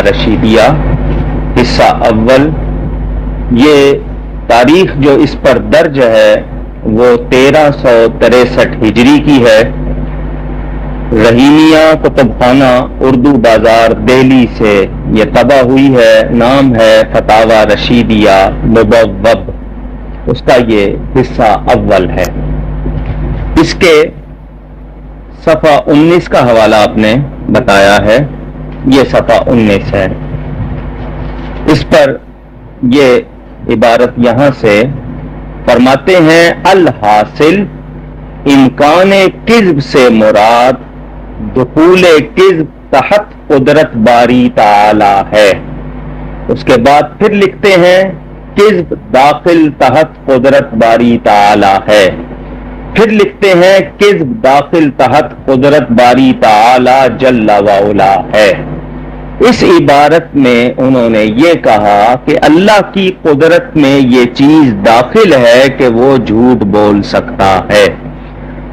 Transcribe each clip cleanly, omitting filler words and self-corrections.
رشیدیہ حصہ اول. یہ تاریخ جو اس پر درج ہے وہ 1363 ہجری کی ہے. رحیمیہ کتب خانہ اردو بازار دہلی سے یہ طبع ہوئی ہے. نام ہے فتاوی رشیدیہ مبوب. اس کا یہ حصہ اول ہے. اس کے صفحہ 19 کا حوالہ آپ نے بتایا ہے. یہ صفحہ 19 ہے. اس پر یہ عبارت یہاں سے فرماتے ہیں الحاصل امکان کذب سے مراد دخول کذب تحت قدرت باری تعالی ہے. اس کے بعد پھر لکھتے ہیں کذب داخل تحت قدرت باری تعالی ہے. پھر لکھتے ہیں کذب داخل تحت قدرت باری تعالی جل وعلا ہے. اس عبارت میں انہوں نے یہ کہا کہ اللہ کی قدرت میں یہ چیز داخل ہے کہ وہ جھوٹ بول سکتا ہے.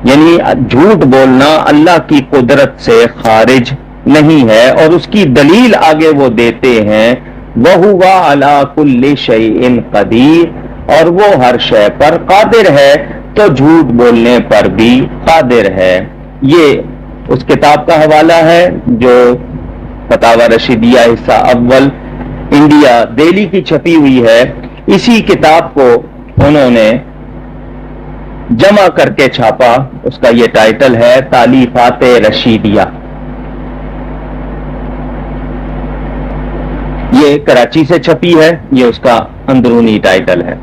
یعنی جھوٹ بولنا اللہ کی قدرت سے خارج نہیں ہے. اور اس کی دلیل آگے وہ دیتے ہیں وَهُوَ عَلَى كُلِّ شَيْءٍ قَدِيرٌ. اور وہ ہر شے پر قادر ہے تو جھوٹ بولنے پر بھی قادر ہے. یہ اس کتاب کا حوالہ ہے جو فتاوی رشیدیہ حصہ اول انڈیا دہلی کی چھپی ہوئی ہے. اسی کتاب کو انہوں نے جمع کر کے چھاپا. اس کا یہ ٹائٹل ہے تالیفات رشیدیہ. یہ کراچی سے چھپی ہے. یہ اس کا اندرونی ٹائٹل ہے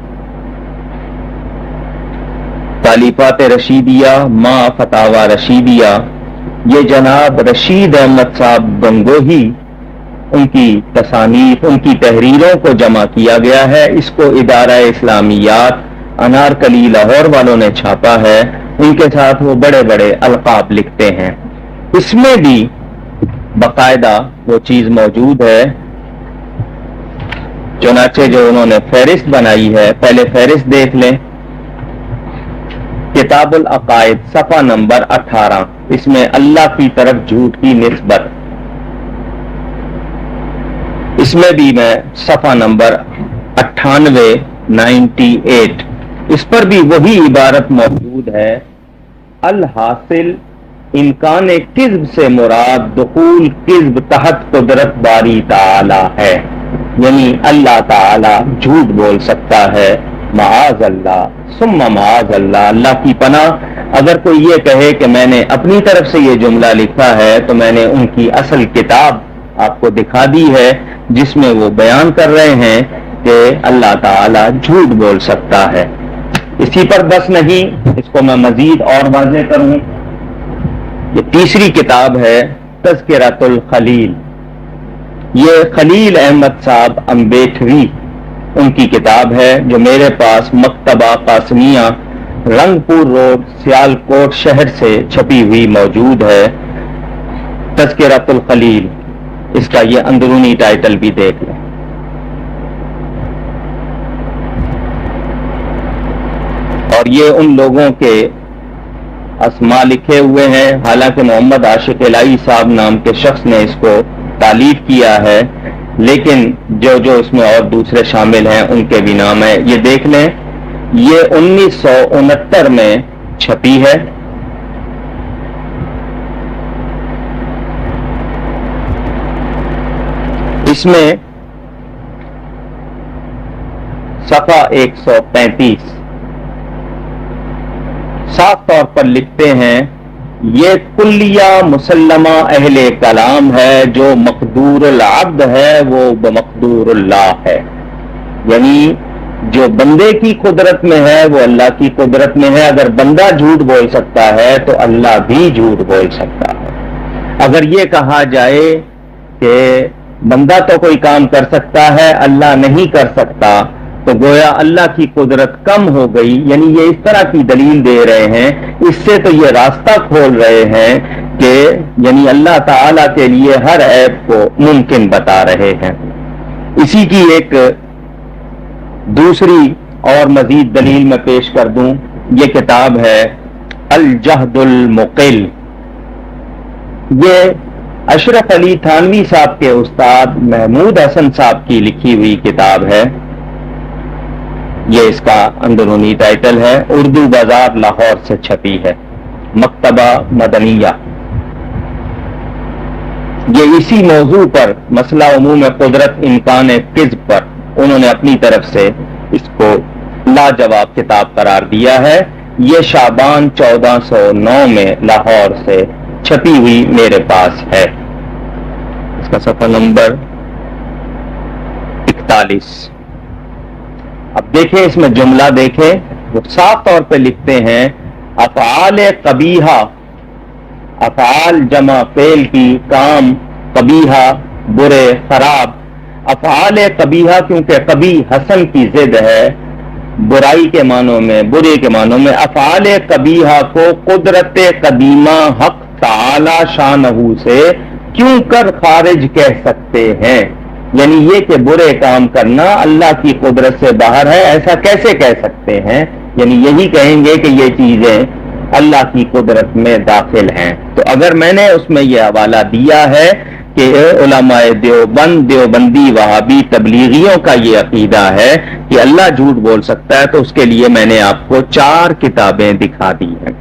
تالیفات رشیدیہ ما فتاوی رشیدیہ. یہ جناب رشید احمد صاحب گنگوہی ان کی تصانیف ان کی تحریروں کو جمع کیا گیا ہے. اس کو ادارہ اسلامیات انارکلی لاہور والوں نے چھاپا ہے. ان کے ساتھ وہ بڑے بڑے القاب لکھتے ہیں. اس میں بھی باقاعدہ وہ چیز موجود ہے. چنانچہ جو انہوں نے فہرست بنائی ہے پہلے فہرست دیکھ لیں. کتاب العقائد صفحہ نمبر 18. اس میں اللہ کی طرف جھوٹ کی نسبت. اس میں بھی میں صفحہ نمبر 98 اس پر بھی وہی عبارت موجود ہے الحاصل امکان کذب سے مراد دخول کذب تحت قدرت باری تعالی ہے. یعنی اللہ تعالی جھوٹ بول سکتا ہے. معاذ اللہ ثم معاذ اللہ. اللہ کی پناہ. اگر کوئی یہ کہے کہ میں نے اپنی طرف سے یہ جملہ لکھا ہے تو میں نے ان کی اصل کتاب آپ کو دکھا دی ہے جس میں وہ بیان کر رہے ہیں کہ اللہ تعالی جھوٹ بول سکتا ہے. اسی پر بس نہیں, اس کو میں مزید اور واضح کروں. یہ تیسری کتاب ہے تذکرۃ الخلیل. یہ خلیل احمد صاحب امبیٹھوی ان کی کتاب ہے جو میرے پاس مکتبہ قاسمیہ رنگ پور روڈ سیالکوٹ شہر سے چھپی ہوئی موجود ہے. تذکرۃ الخلیل. اس کا یہ اندرونی ٹائٹل بھی دیکھ لیں. اور یہ ان لوگوں کے اسماء لکھے ہوئے ہیں. حالانکہ محمد عاشق الہی صاحب نام کے شخص نے اس کو تالیف کیا ہے لیکن جو اس میں اور دوسرے شامل ہیں ان کے بھی نام ہے. یہ دیکھ لیں. یہ 1969 میں چھپی ہے. اس میں صفحہ 135 صاف طور پر لکھتے ہیں یہ کلیہ مسلمہ اہل کلام ہے جو مقدور العبد ہے وہ بمقدور اللہ ہے. یعنی جو بندے کی قدرت میں ہے وہ اللہ کی قدرت میں ہے. اگر بندہ جھوٹ بول سکتا ہے تو اللہ بھی جھوٹ بول سکتا ہے. اگر یہ کہا جائے کہ بندہ تو کوئی کام کر سکتا ہے اللہ نہیں کر سکتا تو گویا اللہ کی قدرت کم ہو گئی. یعنی یہ اس طرح کی دلیل دے رہے ہیں. اس سے تو یہ راستہ کھول رہے ہیں کہ یعنی اللہ تعالی کے لیے ہر عیب کو ممکن بتا رہے ہیں. اسی کی ایک دوسری اور مزید دلیل میں پیش کر دوں. یہ کتاب ہے الجہد المقل. یہ اشرف علی تھانوی صاحب کے استاد محمود حسن صاحب کی لکھی ہوئی کتاب ہے، یہ اس کا اندرونی ٹائٹل ہے، اردو بازار لاہور سے چھپی ہے، مکتبہ مدنیہ۔ یہ اسی موضوع پر، مسئلہ عموم قدرت امکان کذب پر، انہوں نے اپنی طرف سے اس کو لاجواب کتاب قرار دیا ہے۔ یہ شعبان 1409 میں لاہور سے چھپی ہوئی میرے پاس ہے، اس کا صفحہ نمبر 41۔ اب دیکھیں اس میں جملہ دیکھیں، وہ صاف طور پہ لکھتے ہیں افعال قبیحہ، افعال جمع فعل کی، کام قبیحہ برے خراب، افعال قبیحہ کیونکہ قبیح حسن کی ضد ہے، برائی کے معنوں میں، برے کے معنوں میں، افعال قبیحہ کو قدرت قدیمہ حق تعالی شانہ سے کیوں کر خارج کہہ سکتے ہیں؟ یعنی یہ کہ برے کام کرنا اللہ کی قدرت سے باہر ہے، ایسا کیسے کہہ سکتے ہیں؟ یعنی یہی کہیں گے کہ یہ چیزیں اللہ کی قدرت میں داخل ہیں۔ تو اگر میں نے اس میں یہ حوالہ دیا ہے کہ علماء دیوبند، دیوبندی، وہابی، تبلیغیوں کا یہ عقیدہ ہے کہ اللہ جھوٹ بول سکتا ہے، تو اس کے لیے میں نے آپ کو 4 کتابیں دکھا دی ہیں۔